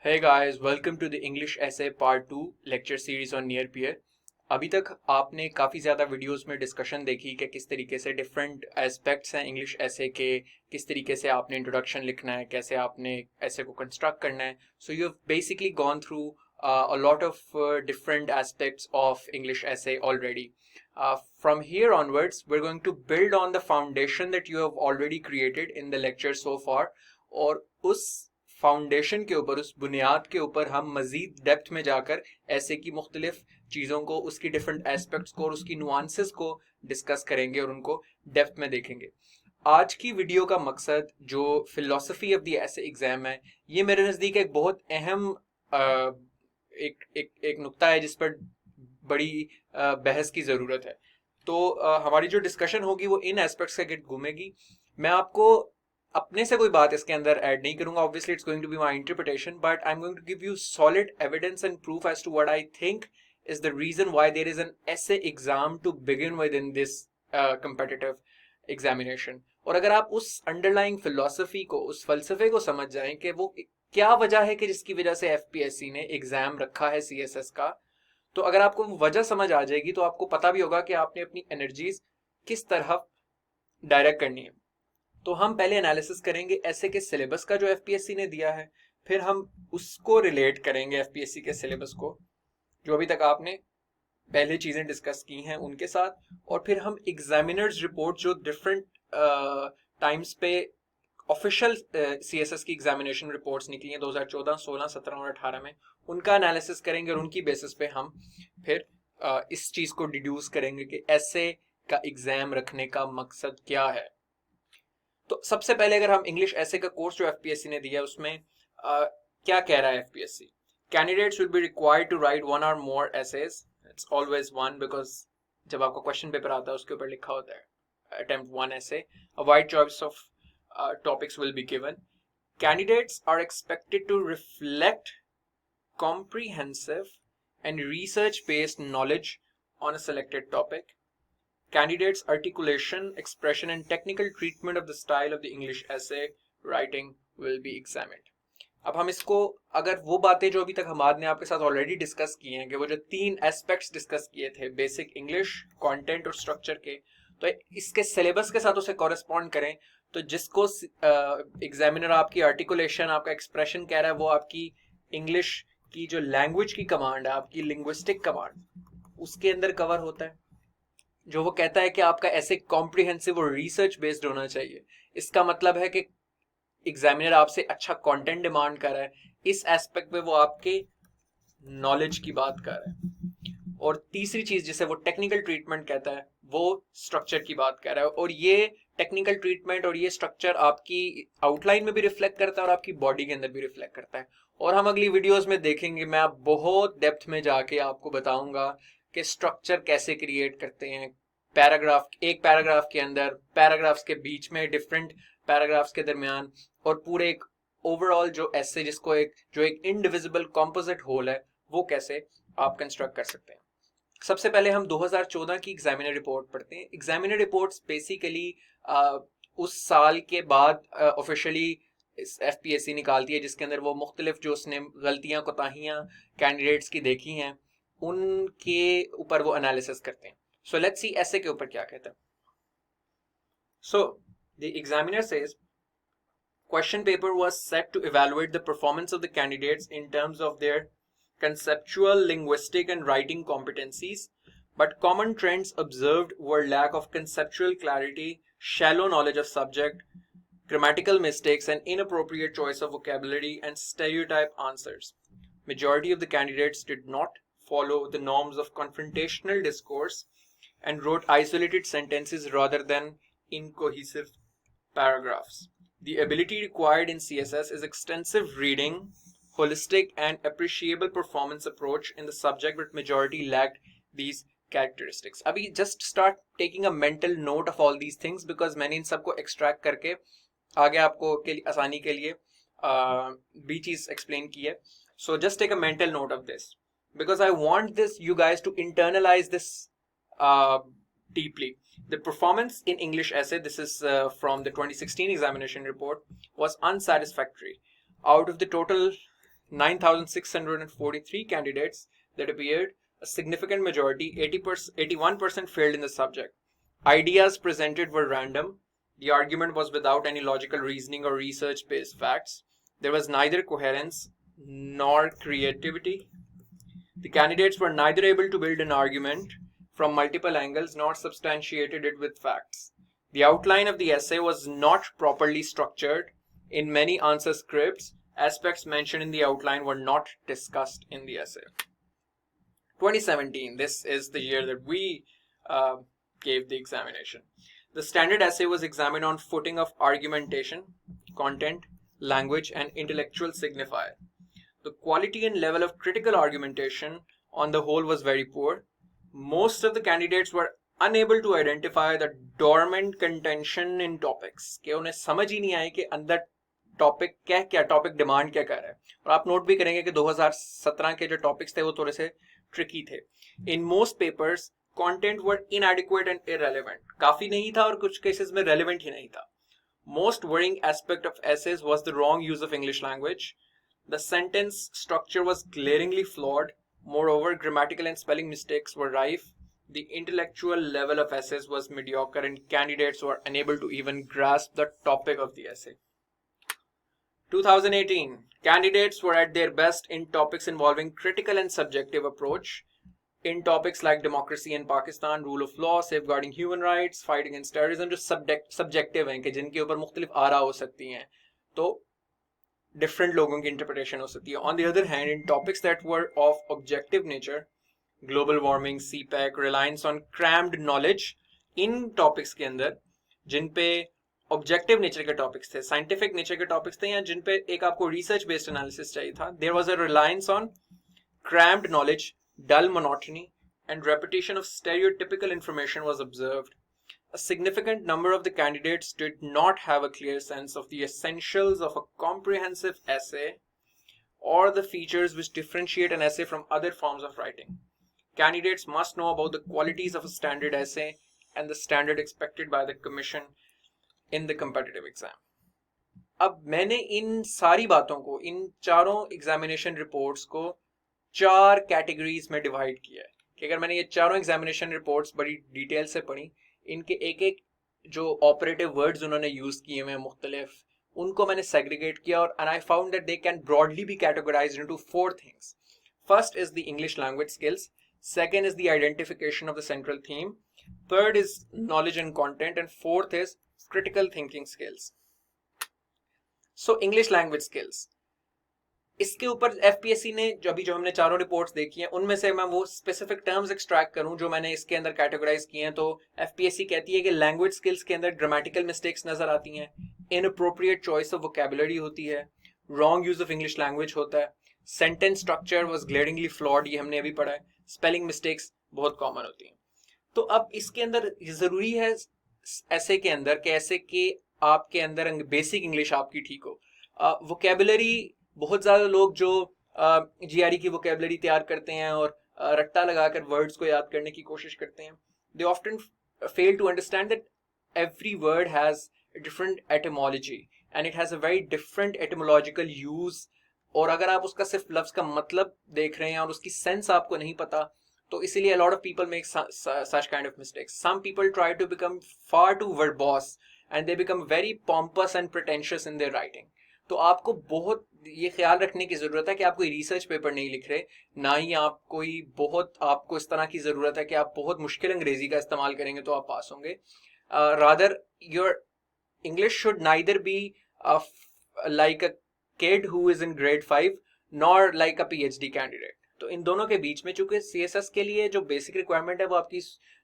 Hey guys, welcome to the English Essay Part 2 lecture series on near peer. अभी तक आपने काफ़ी ज़्यादा वीडियोस में डिस्कशन देखी कि किस तरीके से डिफरेंट एस्पेक्ट्स हैं इंग्लिश ऐसे के, किस तरीके से आपने इंट्रोडक्शन लिखना है, कैसे आपने ऐसे को कंस्ट्रक्ट करना है। So you have basically gone through a lot of different aspects of English essay already. From here onwards, we're going to build on the foundation that you have already created in the lecture so far. और उस foundation के ऊपर, उस बुनियाद के ऊपर हम मजीद depth में जाकर ऐसे की मुख्तलिफ चीज़ों को, उसकी डिफरेंट एस्पेक्ट्स को और उसकी नुआंसेस को डिस्कस करेंगे और उनको डेप्थ में देखेंगे। आज की वीडियो का मकसद जो फिलॉसफी ऑफ द ऐसे एग्जाम है, ये मेरे नज़दीक एक बहुत अहम एक नुक्ता है जिस पर बड़ी बहस की ज़रूरत है। तो हमारी जो डिस्कशन होगी वो इन एस्पेक्ट्स के गिर्द घूमेगी। मैं आपको अपने से कोई बात इसके अंदर ऐड नहीं करूंगा, obviously it's going to be my interpretation, but I am going to give you solid evidence and proof as to what I think is the reason why there is an essay exam to begin with in this competitive examination. और अगर आप उस underlying philosophy को, उस फलसफे को समझ जाएं कि वो क्या वजह है कि जिसकी वजह से एफपीएससी ने एग्जाम रखा है सीएसएस का, तो अगर आपको वजह समझ आ जाएगी तो आपको पता भी होगा कि आपने अपनी एनर्जीज किस तरह डायरेक्ट करनी है। तो हम पहले एनालिसिस करेंगे ऐसे के सिलेबस का जो एफपीएससी ने दिया है, फिर हम उसको रिलेट करेंगे एफपीएससी के सिलेबस को जो अभी तक आपने पहले चीज़ें डिस्कस की हैं उनके साथ, और फिर हम एग्जामिनर्स रिपोर्ट जो डिफरेंट टाइम्स पे ऑफिशियल सीएसएस की एग्जामिनेशन रिपोर्ट्स निकली हैं 2014, 16, 17 और 18 में, उनका एनालिसिस करेंगे और उनकी बेसिस पे हम फिर इस चीज़ को डिड्यूस करेंगे कि ऐसे का एग्जाम रखने का मकसद क्या है। तो सबसे पहले अगर हम इंग्लिश ऐसे का कोर्स जो एफपीएससी ने दिया है उसमें क्या कह रहा है FPSC, candidates will be required to write one or more essays. It's always one, because जब आपका क्वेश्चन पेपर आता है उसके ऊपर लिखा होता है attempt one essay. A wide choice of topics will be given. Candidates are expected to reflect comprehensive and research-based knowledge on a selected topic. Candidates' articulation, expression and technical treatment of the style of the English essay writing will be examined. अब हम इसको, अगर वो बातें जो अभी तक हमाद ने आपके साथ ऑलरेडी डिस्कस की हैं कि वो जो तीन एस्पेक्ट्स डिस्कस किए थे बेसिक इंग्लिश, कंटेंट और स्ट्रक्चर के, तो इसके सिलेबस के साथ उसे कॉरेस्पॉन्ड करें, तो जिसको एग्जामिनर आपकी आर्टिकुलेशन, आपका एक्सप्रेशन कह रहा है, वो आपकी इंग्लिश की जो लैंग्वेज की कमांड है, आपकी लिंग्विस्टिक कमांड, उसके अंदर कवर होता है। जो वो कहता है कि आपका ऐसे कॉम्प्रिहेंसिव और रिसर्च बेस्ड होना चाहिए, इसका मतलब है कि एग्जामिनर आपसे अच्छा कंटेंट डिमांड कर रहा है, इस एस्पेक्ट पे वो आपके नॉलेज की बात कर रहा है। और तीसरी चीज जिसे वो टेक्निकल ट्रीटमेंट कहता है, वो स्ट्रक्चर की बात कर रहा है, और ये टेक्निकल ट्रीटमेंट और ये स्ट्रक्चर आपकी आउटलाइन में भी रिफ्लेक्ट करता है और आपकी बॉडी के अंदर भी रिफ्लेक्ट करता है। और हम अगली वीडियोस में देखेंगे, मैं आप बहुत डेप्थ में जाके आपको बताऊंगा कि स्ट्रक्चर कैसे क्रिएट करते हैं, पैराग्राफ, एक पैराग्राफ के अंदर, पैराग्राफ्स के बीच में, डिफरेंट पैराग्राफ्स के दरमियान, और पूरे एक ओवरऑल जो ऐसे जिसको एक इंडिविजिबल कॉम्पोजिट होल है, वो कैसे आप कंस्ट्रक्ट कर सकते हैं। सबसे पहले हम 2014 की एग्जामिनर रिपोर्ट पढ़ते हैं। एग्जामिनर रिपोर्ट्स बेसिकली उस साल के बाद ऑफिशियली एफपीएससी निकालती है, जिसके अंदर वो मुख्तलिफ जो उसने गलतियां, कोताहियां कैंडिडेट्स की देखी हैं, उनके ऊपर वो एनालिसिस करते हैं। सो लेट्स सी ऐसे के ऊपर क्या कहता है। So the examiner says question paper was set to evaluate the performance of the candidates in terms of their conceptual, linguistic and writing competencies, but common trends observed were lack of conceptual clarity, shallow knowledge of subject, grammatical mistakes and inappropriate choice of vocabulary and stereotype answers. Majority of the candidates did not follow the norms of confrontational discourse and wrote isolated sentences rather than incohesive paragraphs. The ability required in CSS is extensive reading, holistic and appreciable performance approach in the subject, but majority lacked these characteristics. अभी just start taking a mental note of all these things, because मैंने इन सबको extract करके आगे आपको के लिए, आसानी के लिए भी चीज explain की है. So just take a mental note of this, because I want this you guys to internalize this deeply. The performance in English essay, this is from the 2016 examination report, was unsatisfactory. Out of the total 9,643 candidates that appeared, a significant majority, 81% failed in the subject. Ideas presented were random. The argument was without any logical reasoning or research-based facts. There was neither coherence nor creativity. The candidates were neither able to build an argument from multiple angles nor substantiated it with facts. The outline of the essay was not properly structured. In many answer scripts, aspects mentioned in the outline were not discussed in the essay. 2017, this is the year that we gave the examination. The standard essay was examined on footing of argumentation, content, language, and intellectual signifier. The quality and level of critical argumentation on the whole was very poor. Most of the candidates were unable to identify the dormant contention in topics, कि उन्हें समझ ही नहीं आए कि अंदर topic क्या topic demand क्या कर रहा है. और आप नोट भी करेंगे कि 2017 के जो टॉपिक्स थे वो थोड़े से ट्रिकी थे. In most papers content were inadequate and irrelevant. काफी नहीं था और कुछ केसेस में रेलेवेंट ही नहीं था. Most worrying aspect of essays was the wrong use of English language. The sentence structure was glaringly flawed. Moreover, grammatical and spelling mistakes were rife. The intellectual level of essays was mediocre and candidates were unable to even grasp the topic of the essay. 2018. Candidates were at their best in topics involving critical and subjective approach. In topics like democracy in Pakistan, rule of law, safeguarding human rights, fight against terrorism, जो subjective हैं कि जिनके ऊपर मुख्तलिफ आरा हो सकती हैं, तो different लोगों की interpretation हो सकती है. On the other hand, in topics that were of objective nature, global warming, CPEC, reliance on crammed knowledge, in topics के अंदर जिन पे ऑब्जेक्टिव नेचर के टॉपिक्स थे, साइंटिफिक नेचर के टॉपिक्स थे, या जिन पे एक आपको रिसर्च बेस्ड एनालिसिस चाहिए था, there was a reliance on crammed knowledge, dull monotony, and repetition of stereotypical information was observed. A significant number of the candidates did not have a clear sense of the essentials of a comprehensive essay or the features which differentiate an essay from other forms of writing. Candidates must know about the qualities of a standard essay and the standard expected by the commission in the competitive exam. अब मैंने इन सारी बातों को, इन चारों examination reports को 4 categories में divide किया है कि अगर मैंने ये चारों एग्जामिनेशन रिपोर्ट्स बड़ी डिटेल से पढ़ी, इनके एक एक जो ऑपरेटिव वर्ड्स उन्होंने यूज किए हुए मुख्तलिफ, उनको मैंने सेग्रीगेट किया और I found that they can broadly be categorised into 4 things. First is the English language skills, second is the identification of the central theme, third is knowledge and content, and fourth is critical thinking skills. So English language skills, इसके ऊपर FPSC ने जो हमने चारों reports देखी हैं उनमें से मैं वो स्पेसिफिक टर्म्स एक्सट्रैक्ट करूं जो मैंने इसके अंदर कैटेगराइज किए हैं, तो एफपीएससी कहती है कि लैंग्वेज स्किल्स के अंदर ग्रामेटिकल मिस्टेक्स नजर आती हैं, इनअप्रोप्रिएट चॉइस ऑफ वोकैबुलरी होती है, wrong use of English language होता है, सेंटेंस स्ट्रक्चर वाज ग्लेरिंगली फ्लॉड, ये हमने अभी पढ़ा है, स्पेलिंग मिस्टेक्स बहुत कॉमन होती हैं. तो अब इसके अंदर जरूरी है ऐसे के अंदर कि ऐसे कि आपके अंदर बेसिक इंग्लिश आपकी ठीक हो. वोकैबुलरी, बहुत ज्यादा लोग जो जीआरई की वोकैबुलरी तैयार करते हैं और रट्टा लगाकर वर्ड्स को याद करने की कोशिश करते हैं, they often fail to understand that every word has different etymology and it has a very different etymological use. और अगर आप उसका सिर्फ लफ्ज का मतलब देख रहे हैं और उसकी सेंस आपको नहीं पता, तो इसीलिए a lot of people make such kind of mistakes. Some people try to become far too verbose and they become very pompous and pretentious in their writing. तो आपको बहुत ये ख्याल रखने की जरूरत है कि आप कोई रिसर्च पेपर नहीं लिख रहे, ना ही आप कोई आपको इस तरह की जरूरत है कि आप बहुत मुश्किल अंग्रेजी का इस्तेमाल करेंगे तो आप पास होंगे. Rather, your English should neither be like a kid who is in grade 5 nor like a PhD candidate. तो इन दोनों के बीच में, चूंकि सीएसएस के लिए जो बेसिक रिक्वायरमेंट है वो आपकी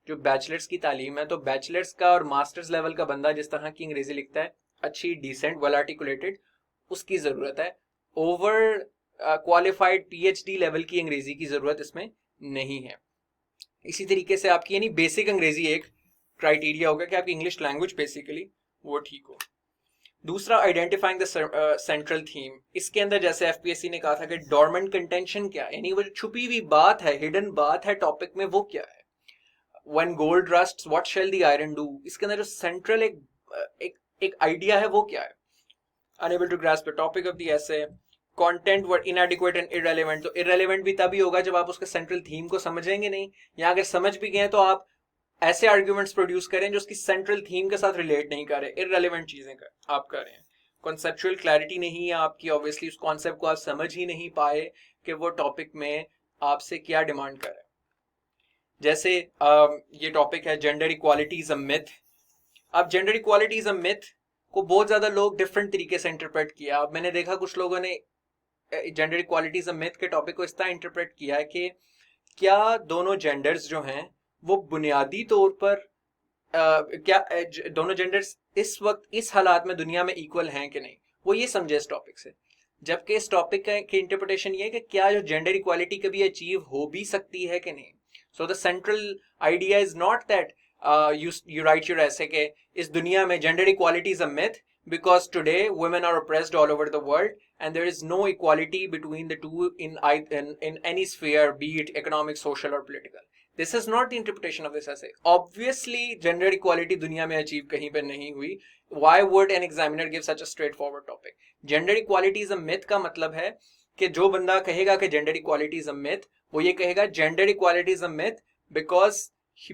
जो बैचलर्स की तालीम है, तो बैचलर्स का और मास्टर्स लेवल का बंदा जिस तरह की अंग्रेजी लिखता है, अच्छी, डिसेंट, वेल आर्टिकुलेटेड, उसकी जरूरत है. ओवर क्वालिफाइड पीएचडी लेवल की अंग्रेजी की जरूरत इसमें नहीं है. इसी तरीके से आपकी यानी बेसिक अंग्रेजी एक क्राइटेरिया होगा कि आपकी इंग्लिश लैंग्वेज बेसिकली वो ठीक हो. दूसरा, आइडेंटिफाइंग द सेंट्रल थीम. इसके अंदर जैसे एफपीएससी ने कहा था कि डोरमेंट कंटेंशन क्या है, यानी वो छुपी हुई बात है, हिडन बात है टॉपिक में, वो क्या है. When gold rusts what shall the iron do, इसके अंदर जो सेंट्रल एक आइडिया है वो क्या है. Unable to grasp the topic of the essay, content were inadequate and irrelevant, तो इररेलेवेंट भी तभी होगा जब आप उसके सेंट्रल थीम को समझेंगे नहीं, या अगर समझ भी गए तो आप ऐसे आर्ग्यूमेंट्स प्रोड्यूस करें जो उसकी सेंट्रल थीम के साथ रिलेट नहीं कर रहे, इररेलेवेंट चीजें आप कर रहे हैं। कॉन्सेप्चुअल क्लैरिटी नहीं है आपकी, ऑब्वियसली उस कॉन्सेप्ट को आप समझ ही नहीं पाए कि वो टॉपिक में आपसे क्या डिमांड कर रहा है। जैसे ये टॉपिक है gender equality is a myth. अब gender equality is a myth को बहुत ज्यादा लोग डिफरेंट तरीके से इंटरप्रेट किया। अब मैंने देखा कुछ लोगों ने gender equality is a myth के टॉपिक को इस तरह इंटरप्रेट किया है कि क्या दोनों जेंडर्स जो हैं वो बुनियादी तौर पर क्या दोनों जेंडर्स इस वक्त इस हालात में दुनिया में इक्वल हैं कि नहीं, वो ये समझे इस टॉपिक से। जबकि इस टॉपिक की इंटरप्रिटेशन ये है कि क्या जो जेंडर इक्वालिटी कभी अचीव हो भी सकती है कि नहीं। So the central idea is not that you write your essay के इस दुनिया में gender equality is a myth because today women are oppressed all over the world and there is no equality between the two in any sphere, be it economic, social or political. This is not the interpretation of this essay. Obviously gender equality दुनिया में achieve कहीं पर नहीं हुई. Why would an examiner give such a straightforward topic? Gender equality is a myth का मतलब है कि जो बंदा कहेगा कि gender equality is a myth, वो ये कहेगा gender equality is a myth because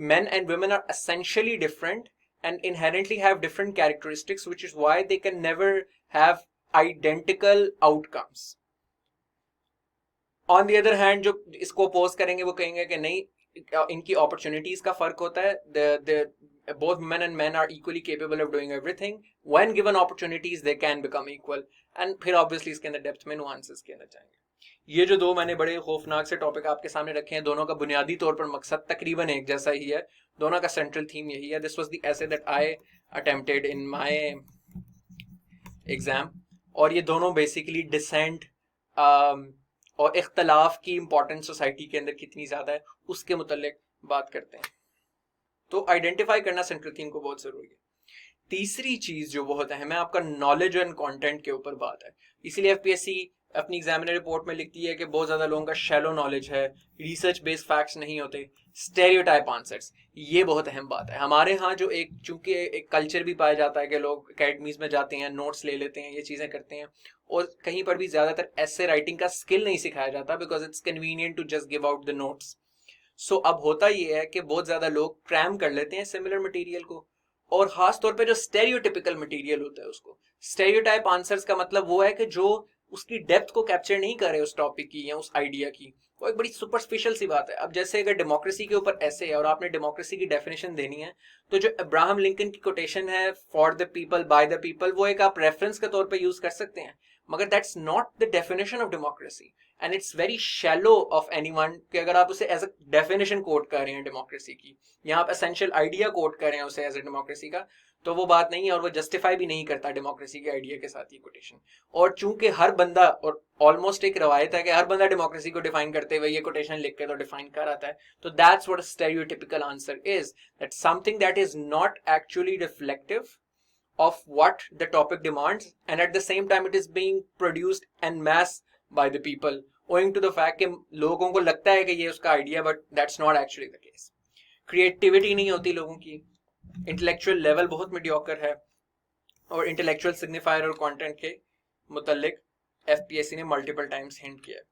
men and women are essentially different and inherently have different characteristics, which is why they can never have identical outcomes. On the other hand, जो इसको oppose करेंगे वो कहेंगे कि नहीं, इनकी opportunities का फर्क होता है. Both men and men are equally capable of doing everything. When given opportunities, they can become equal. And फिर obviously इसके अंदर डेप्थ में nuances के अंदर जाएंगे. ये जो दो मैंने बड़े खौफनाक से टॉपिक आपके सामने रखे हैं, दोनों का बुनियादी तौर पर मकसद तकरीबन एक जैसा ही है, दोनों का सेंट्रल थीम यही है. This was the essay that I attempted in my exam. और ये दोनों बेसिकली डिसेंट और इख्तलाफ की इंपॉर्टेंस सोसाइटी के अंदर कितनी ज़्यादा है उसके मुतल्लिक बात करते हैं. तो आइडेंटिफाई करना सेंट्रल थीम को बहुत ज़रूरी है. तीसरी चीज़ जो बहुत अहम है, आपका नॉलेज एंड कंटेंट के ऊपर बात है. इसीलिए एफपीएससी अपनी एग्जामिनर रिपोर्ट में लिखती है कि बहुत ज़्यादा लोगों का शैलो नॉलेज है, रिसर्च बेस्ड फैक्ट्स नहीं होते, स्टेरियोटाइप आंसर्स. ये बहुत अहम बात है. हमारे यहाँ जो चूंकि एक कल्चर भी पाया जाता है कि लोग अकेडमीज में जाते हैं, नोट्स ले लेते हैं, ये चीज़ें करते हैं, और कहीं पर भी ज़्यादातर ऐसे राइटिंग का स्किल नहीं सिखाया जाता because it's convenient to just give out the notes. So अब होता ये है कि बहुत ज़्यादा लोग क्रैम कर लेते हैं सिमिलर मटेरियल को, और ख़ास तौर पे जो स्टेरियोटिपिकल मटेरियल होता है उसको. स्टेरियोटाइप आंसर्स का मतलब वो है कि जो उसकी डेप्थ को कैप्चर नहीं कर रहे उस टॉपिक की या उस आइडिया की, वो एक बड़ी सुपरफिशियल सी बात है. अब जैसे अगर डेमोक्रेसी के ऊपर ऐसे है और आपने डेमोक्रेसी की डेफिनेशन देनी है, तो जो अब्राहम लिंकन की कोटेशन है for the people by the people, वो एक आप रेफरेंस के तौर पे यूज कर सकते हैं, मगर that's not the definition of democracy and it's very shallow of anyone कि अगर आप उसे एज अ डेफिनेशन कोट कर रहे हैं डेमोक्रेसी की, या आप एसेंशियल आइडिया कोट कर रहे हैं उसे एज अ डेमोक्रेसी का, तो वो बात नहीं है और वो जस्टिफाई भी नहीं करता डेमोक्रेसी के आइडिया के साथ ये कोटेशन. और चूंकि हर बंदा, और ऑलमोस्ट एक रवायत है कि हर बंदा डेमोक्रेसी को डिफाइन करते हुए ये कोटेशन लिख के तो डिफाइन कर आता है, तो that's what a stereotypical answer is, that something that is not actually reflective of what the topic demands, and at the same time it is being produced en masse by the people owing to the fact कि लोगों को लगता है कि ये उसका idea, but that's not actually the case. Creativity नहीं होती लोगों की, इंटेलेक्चुअल लेवल बहुत मीडियोकर है, और इंटेलेक्चुअल सिग्निफायर और कंटेंट के मुतल्लिक एफपीएससी ने मल्टीपल टाइम्स हिंट किया.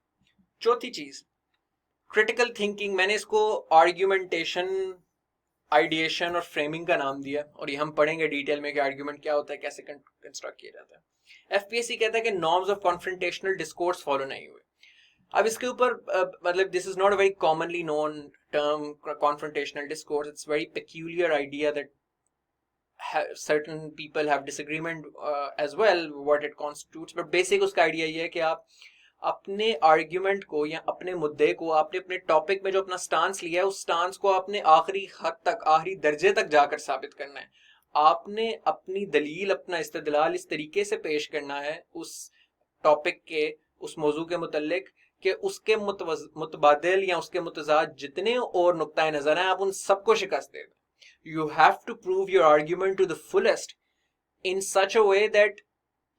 चौथी चीज क्रिटिकल थिंकिंग. मैंने इसको आर्ग्यूमेंटेशन, आइडिएशन और फ्रेमिंग का नाम दिया, और ये हम पढ़ेंगे डिटेल में कि आर्ग्यूमेंट क्या होता है, कैसे कंस्ट्रक्ट किया जाता है. एफपीएससी कहता है कि norms of confrontational discourse follow नहीं हुए. अब इसके ऊपर मतलब this is not a very commonly known term confrontational discourse. It's very peculiar idea that certain people have disagreement as well what it constitutes, but basic उसका idea ये है कि आप अपने आर्ग्यूमेंट को या अपने मुद्दे को, आपने अपने टॉपिक में जो अपना स्टांस लिया है उस स्टांस को आपने आखिरी हद तक, आखिरी दर्जे तक जाकर साबित करना है. आपने अपनी दलील, अपना इस्तदलाल इस तरीके से पेश करना है उस टॉपिक के, उस मौजू के मुतल्लिक कि उसके मुतबादिल या उसके मुतजाद जितने और नुक्ता नजर हैं आप उन सबको शिकस्त दे. You have to prove your argument to the fullest in such a way that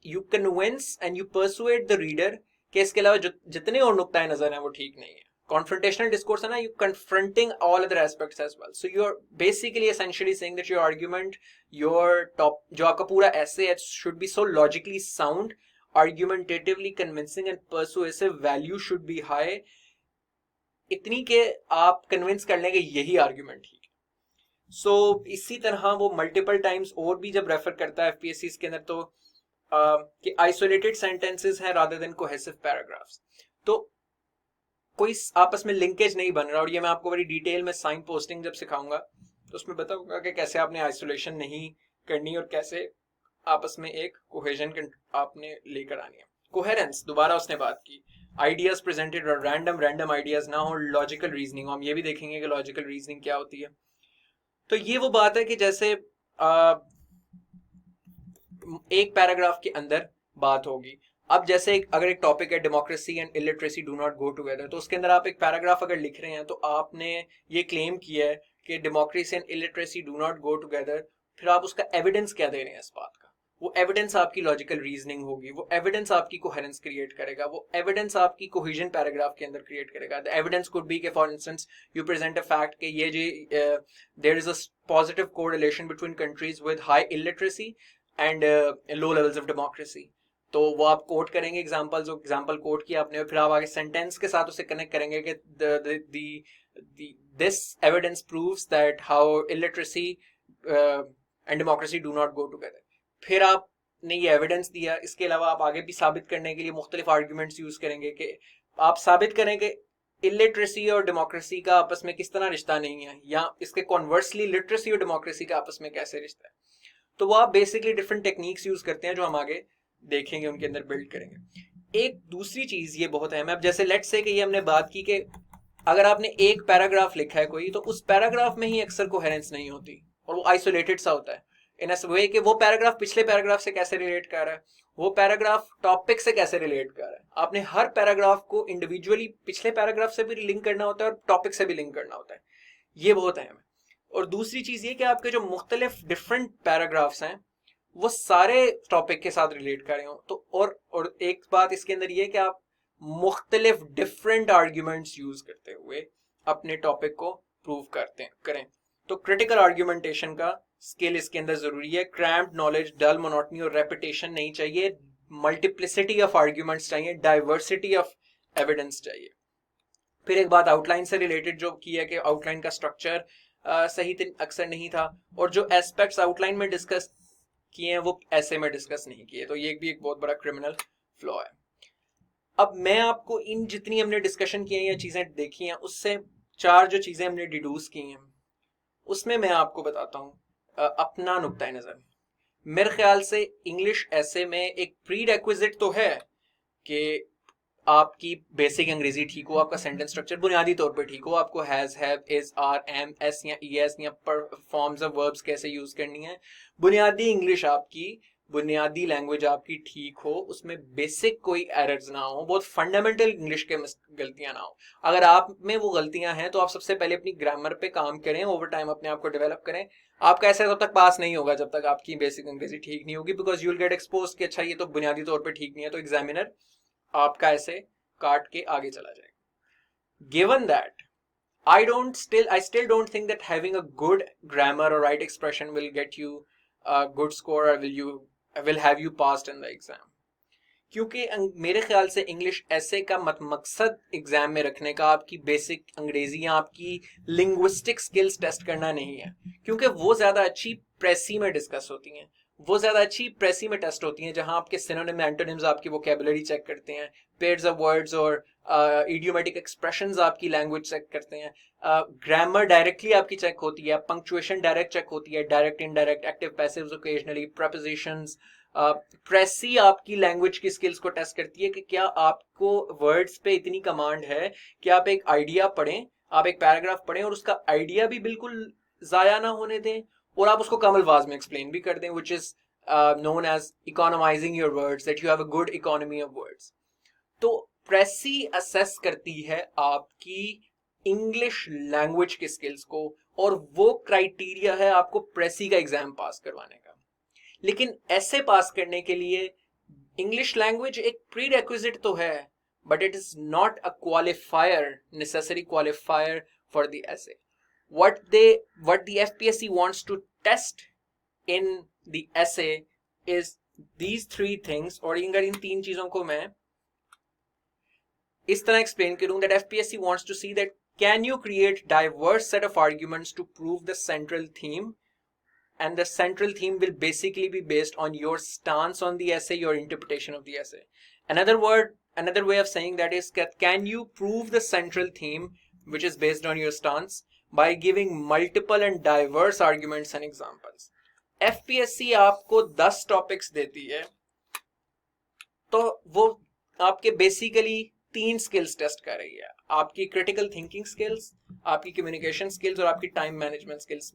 you convince and you persuade the reader कि इसके अलावा जितने और नुक्ता नजर हैं वो ठीक नहीं है. Confrontational discourse है ना, you confronting all other aspects as well. So you're basically essentially saying that your argument, your top, जो आपका पूरा essay है should be so logically sound argumentatively convincing and persuasive value should be high, इतनी के आप convince कर लेंगे यही आर्ग्यूमेंट ठीक है। सो इसी तरह वो मल्टीपल टाइम्स और भी जब रेफर करता है एफपीएससी के अंदर तो कि आइसोलेटेड सेंटेंसेस हैं रादर देन कोहेसिव पैराग्राफ्स, तो कोई आपस में लिंकेज नहीं बन रहा। और ये मैं आपको बड़ी डिटेल में साइन पोस्टिंग जब सिखाऊंगा तो उसमें बताऊंगा कि कैसे आपने आइसोलेशन नहीं करनी और कैसे आपस में एक कोहेजन आपने लेकर आनी है। कोहेरेंस, दोबारा उसने बात की, आइडियाज प्रेजेंटेड और रैंडम आइडियाज ना हो, लॉजिकल रीजनिंग, हम ये भी देखेंगे कि लॉजिकल रीजनिंग क्या होती है। तो ये वो बात है कि जैसे एक पैराग्राफ के अंदर बात होगी, अब जैसे अगर एक टॉपिक है democracy and illiteracy do not go together, तो उसके अंदर आप एक पैराग्राफ अगर लिख रहे हैं तो आपने ये क्लेम किया है कि democracy and illiteracy do not go together, फिर आप उसका एविडेंस क्या दे रहे हैं इस बात का, वो एविडेंस आपकी लॉजिकल रीजनिंग होगी, वो एविडेंस आपकी कोहेरेंस क्रिएट करेगा, वो एविडेंस आपकी कोहेजन पैराग्राफ के अंदर क्रिएट करेगा। द एविडेंस कुड बी के for instance you present a fact कि ये जी there is a positive correlation between countries with high illiteracy and low levels of democracy, तो वो आप कोट करेंगे एग्जांपल, जो एग्जांपल कोट किया आपने, फिर आप आगे सेंटेंस के साथ उसे कनेक्ट करेंगे कि this evidence proves that how illiteracy and democracy do not go together. फिर आपने ये एविडेंस दिया, इसके अलावा आप आगे भी साबित करने के लिए मुख्तलिफ आर्ग्यूमेंट्स यूज करेंगे कि आप साबित करें कि इलिटरेसी और डेमोक्रेसी का आपस में किस तरह रिश्ता नहीं है, या इसके कॉन्वर्सली लिटरेसी और डेमोक्रेसी का आपस में कैसे रिश्ता है। तो वो आप बेसिकली डिफरेंट टेक्निक्स यूज करते हैं जो हम आगे देखेंगे, उनके अंदर बिल्ड करेंगे। एक दूसरी चीज ये बहुत अहम है, अब जैसे लेट्स से कि ये हमने बात की कि अगर आपने एक पैराग्राफ लिखा है कोई, तो उस पैराग्राफ में ही अक्सर कोहेरेंस नहीं होती और वो आइसोलेटेड सा होता है इन अ वे कि वो पैराग्राफ पिछले पैराग्राफ से कैसे रिलेट कर रहा है, वो पैराग्राफ टॉपिक से कैसे रिलेट कर रहा है। आपने हर पैराग्राफ को इंडिविजुअली पिछले पैराग्राफ से भी लिंक करना होता है और टॉपिक से भी लिंक करना होता है, ये बहुत अहम है। और दूसरी चीज ये कि आपके जो मुख्तलिफ डिफरेंट पैराग्राफ्स हैं वो सारे टॉपिक के साथ रिलेट कर रहे हो, तो और एक बात इसके अंदर ये कि आप मुख्तलिफ डिफरेंट आर्ग्यूमेंट्स यूज करते हुए अपने टॉपिक को प्रूव करें। तो क्रिटिकल आर्ग्यूमेंटेशन का स्किल इसके अंदर जरूरी है। क्रैम्प्ड नॉलेज, डल मोनोटनी और रेपिटेशन नहीं चाहिए, मल्टीप्लिसिटी ऑफ आर्ग्यूमेंट्स चाहिए, डाइवर्सिटी ऑफ एविडेंस चाहिए। फिर एक बात आउटलाइन से रिलेटेड जो की है कि आउटलाइन का स्ट्रक्चर सही अक्सर नहीं था, और जो एस्पेक्ट्स आउटलाइन में डिस्कस किए हैं वो ऐसे में डिस्कस नहीं किए, तो ये भी एक बहुत बड़ा क्रिमिनल फ्लॉ है। अब मैं आपको इन जितनी हमने डिस्कशन किए या चीजें देखी हैं उससे चार जो चीजें हमने डिड्यूस की हैं उसमें मैं आपको बताता हूं अपना नुक्ता नजर। मेरे ख्याल से इंग्लिश ऐसे में एक प्री रेक्विजिट तो है कि आपकी बेसिक अंग्रेजी ठीक हो, आपका सेंटेंस स्ट्रक्चर बुनियादी तौर पे ठीक हो, आपको has, have, is, are, am, s या ईएस या फॉर्म्स ऑफ वर्ब्स कैसे यूज करनी है, बुनियादी इंग्लिश आपकी, बुनियादी लैंग्वेज आपकी ठीक हो, उसमें बेसिक कोई एरर्स ना हो, बहुत फंडामेंटल इंग्लिश के गलतियां ना हो। अगर आप में वो गलतियां हैं तो आप सबसे पहले अपनी ग्रामर पे काम करें, ओवर टाइम अपने आप को डेवलप करें। आपका ऐसा तब तक पास नहीं होगा जब तक आपकी बेसिक अंग्रेजी ठीक नहीं होगी, because you will get expose कि अच्छा ये तो बुनियादी तौर पे ठीक नहीं है, तो एग्जामिनर आपका ऐसे काट के आगे चला जाएगा। Given that I still don't think that having a good grammar or right expression will get you a good score or will have you passed in the exam, क्योंकि मेरे ख्याल से इंग्लिश ऐसे का मकसद एग्जाम में रखने का आपकी बेसिक अंग्रेजी या आपकी लिंग्विस्टिक स्किल्स टेस्ट करना नहीं है, क्योंकि वो ज्यादा अच्छी प्रेसी में डिस्कस होती हैं, वो ज्यादा अच्छी प्रेसी में टेस्ट होती हैं, जहां आपके सिनोनिम एंटोनिम्स आपकी वोकैबुलरी चेक करते हैं, पेयर्स ऑफ वर्ड्स और इडियोमेटिक एक्सप्रेशंस आपकी लैंग्वेज चेक करते हैं, ग्रामर डायरेक्टली आपकी चेक होती है, पंक्चुएशन डायरेक्ट चेक होती है, direct indirect, active passives occasionally, prepositions, precis आपकी लैंग्वेज की स्किल्स को टेस्ट करती है कि क्या आपको वर्ड्स पे इतनी कमांड है कि आप एक आइडिया पढ़ें, आप एक पैराग्राफ पढ़ें और उसका आइडिया भी बिल्कुल जाया ना होने दें और आप उसको कम अल्फाज में एक्सप्लेन भी कर दें, which is known as economizing your words, that you have a good economy of words. तो प्रेसी असेस करती है आपकी इंग्लिश लैंग्वेज के स्किल्स को और वो क्राइटेरिया है आपको प्रेसी का एग्जाम पास करवाने का। लेकिन ऐसे पास करने के लिए इंग्लिश लैंग्वेज एक प्री रेक्विजिट तो है, but it is not a qualifier, necessary qualifier for the essay. What the FPSC wants to test in the essay is these three things, और अगर इन तीन चीजों को मैं इस तरह एक्सप्लेन करूं that FPSC wants to see that can you create diverse set of arguments to prove the central theme, and the central theme will basically be based on your stance on the essay, your interpretation of the essay. Another way of saying that is that can you prove the central theme which is based on your stance by giving multiple and diverse arguments and examples. FPSC आपको 10 topics देती है तो वो आपके basically 3 skills test कर रही है, आपकी क्रिटिकल थिंकिंग स्किल्स, आपकी कम्युनिकेशन स्किल्स और आपकी टाइम मैनेजमेंट स्किल्स.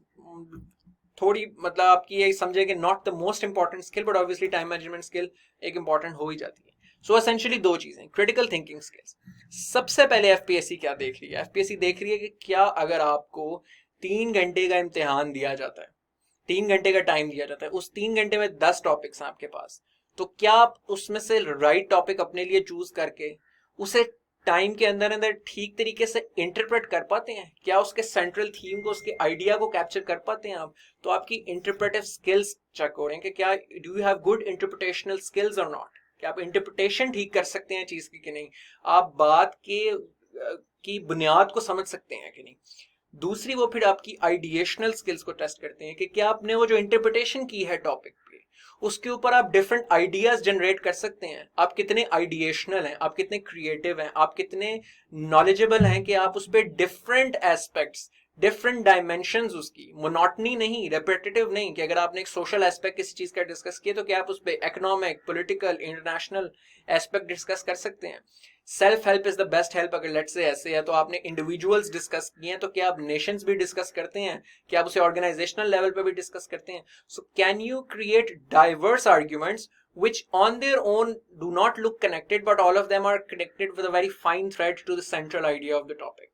थोड़ी मतलब आपकी ये समझे कि not the most important skill but obviously time management skill एक इंपॉर्टेंट हो ही जाती है. सो एसेंशियली दो चीजें, क्रिटिकल थिंकिंग स्किल्स. सबसे पहले एफपीएससी क्या देख रही है? एफपीएससी देख रही है कि क्या अगर आपको 3 घंटे का इम्तिहान दिया जाता है, 3 घंटे का टाइम दिया जाता है, उस 3 घंटे में 10 टॉपिक्स हैं आपके पास, तो क्या आप उसमें से राइट टॉपिक अपने लिए चूज करके उसे टाइम के अंदर अंदर ठीक तरीके से इंटरप्रेट कर पाते हैं? क्या उसके सेंट्रल थीम को, उसके आइडिया को कैप्चर कर पाते हैं आप? तो आपकी इंटरप्रेटिव स्किल्स चेक हो रहे हैं कि क्या do you have good interpretational skills or not, क्या आप इंटरप्रिटेशन ठीक कर सकते हैं चीज की कि नहीं, आप बात के की बुनियाद को समझ सकते हैं कि नहीं. दूसरी वो फिर आपकी आइडिएशनल स्किल्स को टेस्ट करते हैं कि क्या आपने वो जो इंटरप्रिटेशन की है टॉपिक पे, उसके ऊपर आप डिफरेंट आइडियाज जनरेट कर सकते हैं, आप कितने आइडिएशनल हैं, आप कितने क्रिएटिव हैं, आप कितने नॉलेजेबल हैं कि आप उस पर डिफरेंट एस्पेक्ट्स, डिफरेंट डायमेंशंस, उसकी मोनोटनी नहीं, रेपिटेटिव नहीं, कि अगर आपने एक सोशल एस्पेक्ट किसी चीज का डिस्कस किया तो क्या आप उस पर economic, political, international aspect discuss कर सकते हैं. Self help is the best help, अगर लेट्स से ऐसे है तो आपने इंडिविजुअल्स डिस्कस किए हैं, तो क्या आप नेशंस भी डिस्कस करते हैं, क्या आप उसे ऑर्गेनाइजेशनल लेवल पे भी डिस्कस करते हैं? So can you create diverse arguments which on their own do not look connected but all of them are connected with a very fine thread to the central idea of the topic.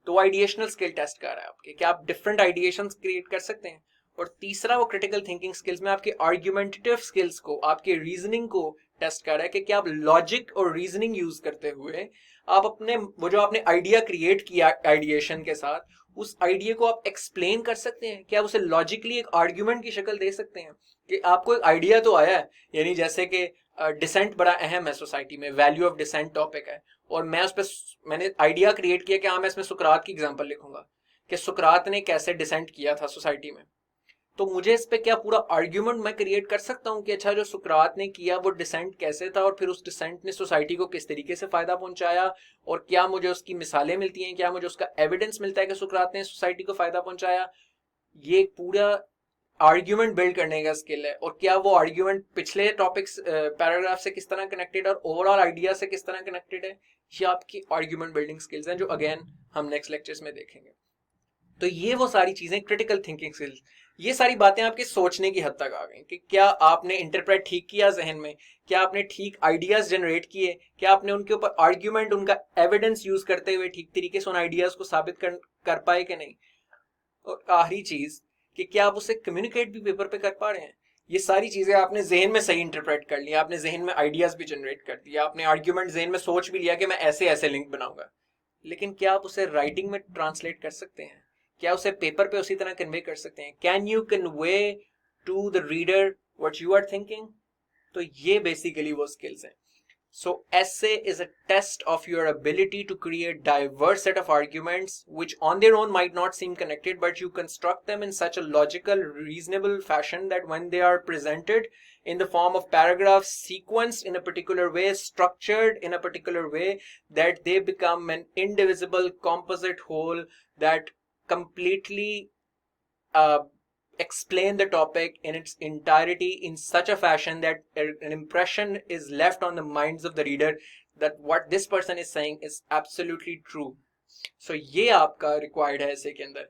तो आइडिएशनल skill test कर रहा है आपके, क्या आप different आइडिएशंस create कर सकते हैं. और तीसरा वो क्रिटिकल थिंकिंग स्किल्स में आपके आर्ग्यूमेंटेटिव स्किल्स को, आपके रीजनिंग को टेस्ट कर रहा है कि क्या आप लॉजिक और रीजनिंग यूज करते हुए आप अपने वो जो आपने आइडिया क्रिएट किया आइडिएशन के साथ, उस आइडिया को आप एक्सप्लेन कर सकते हैं, क्या आप उसे लॉजिकली एक आर्ग्यूमेंट की शक्ल दे सकते हैं कि आपको एक आइडिया तो आया है, यानी जैसे कि डिसेंट बड़ा अहम है सोसाइटी में, वैल्यू ऑफ डिसेंट टॉपिक है, और मैं उस पर मैंने आइडिया क्रिएट किया कि हाँ मैं इसमें सुकरात की एग्जांपल लिखूंगा कि सुकरात ने कैसे डिसेंट किया था सोसाइटी में. तो मुझे इस पे क्या पूरा आर्ग्यूमेंट मैं क्रिएट कर सकता हूँ कि अच्छा जो सुकरात ने किया वो डिसेंट कैसे था और फिर उस डिसेंट ने सोसाइटी को किस तरीके से फायदा पहुंचाया, और क्या मुझे उसकी मिसालें मिलती हैं, क्या मुझे उसका एविडेंस मिलता है कि सुकरात ने सोसाइटी को फायदा पहुंचाया. ये पूरा आर्ग्यूमेंट बिल्ड करने का स्किल है. और क्या वो आर्ग्यूमेंट पिछले टॉपिक्स पैराग्राफ से किस तरह कनेक्टेड और ओवरऑल आइडिया से किस तरह कनेक्टेड है, ये आपकी आर्ग्यूमेंट बिल्डिंग स्किल्स हैं जो अगेन हम नेक्स्ट लेक्चर्स में देखेंगे. तो ये वो सारी चीजें क्रिटिकल थिंकिंग स्किल्स, ये सारी बातें आपके सोचने की हद तक आ गई कि क्या आपने इंटरप्रेट ठीक किया जहन में, क्या आपने ठीक आइडियाज जनरेट किए, क्या आपने उनके ऊपर आर्ग्यूमेंट, उनका एविडेंस यूज करते हुए ठीक तरीके से उन आइडियाज को साबित कर पाए कि नहीं. और आखिरी चीज कि क्या आप उसे कम्युनिकेट भी पेपर पे कर पा रहे हैं. ये सारी चीजें आपने जहन में सही इंटरप्रेट कर लिया, आपने जहन में आइडियाज भी जनरेट कर दिया, आपने आर्ग्यूमेंट जहन में सोच भी लिया कि मैं ऐसे ऐसे लिंक बनाऊंगा, लेकिन क्या आप उसे राइटिंग में ट्रांसलेट कर सकते हैं, क्या उसे पेपर पे उसी तरह कन्वे कर सकते हैं? Can you convey to the reader what you are thinking? तो ये बेसिकली वो स्किल्स हैं. So essay is a test of your ability to create diverse set of arguments which on their own might not seem connected, but you construct them in such a logical, reasonable fashion that when they are presented in the form of paragraphs, sequenced in a particular way, structured in a particular way, that they become an indivisible composite whole that completely explain the topic in its entirety in such a fashion that an impression is left on the minds of the reader that what this person is saying is absolutely true. So ये आपका required है ऐसे के अंदर,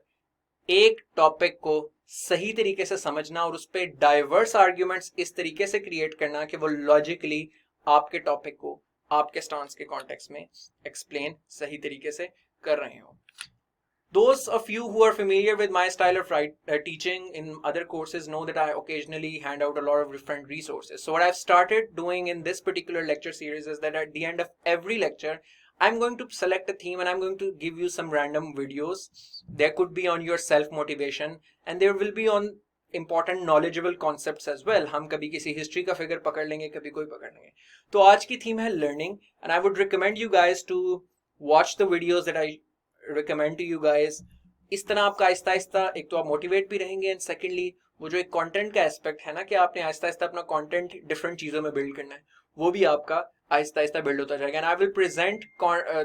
एक topic को सही तरीके से समझना और उस पर डाइवर्स आर्ग्यूमेंट्स इस तरीके से क्रिएट करना कि वो लॉजिकली आपके टॉपिक को आपके स्टांस के कॉन्टेक्स्ट में एक्सप्लेन सही तरीके से कर रहे हो. Those of you who are familiar with my style of teaching in other courses know that I occasionally hand out a lot of different resources. So what I've started doing in this particular lecture series is that at the end of every lecture, I'm going to select a theme and I'm going to give you some random videos. There could be on your self-motivation and there will be on important knowledgeable concepts as well. हम कभी किसी history का figure पकड़ लेंगे, कभी कोई पकड़ लेंगे. तो आज की थीम है learning, and I would recommend you guys to watch the videos that I recommend to you guys. इस तरह आपका आहिस्ता आहिस्ता एक तो आप मोटिवेट भी रहेंगे, एंड सेकेंडली वो जो एक कंटेंट का एस्पेक्ट है ना कि आपने आहिस्ता आहिस्ता अपना कंटेंट डिफरेंट चीज़ों में बिल्ड करना है, वो भी आपका आहिस्ता आहिस्ता बिल्ड होता जाएगा. And I will present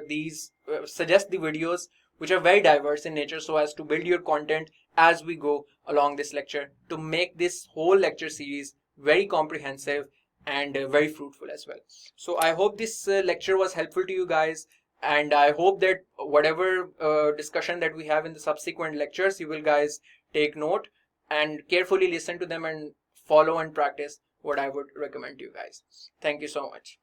these suggest the videos which are very diverse in nature so as to build your content as we go along this lecture to make this whole lecture series very comprehensive and very fruitful as well. So I hope this lecture was helpful to you guys, and I hope that whatever discussion that we have in the subsequent lectures, you will guys take note and carefully listen to them and follow and practice what I would recommend to you guys. Thank you so much.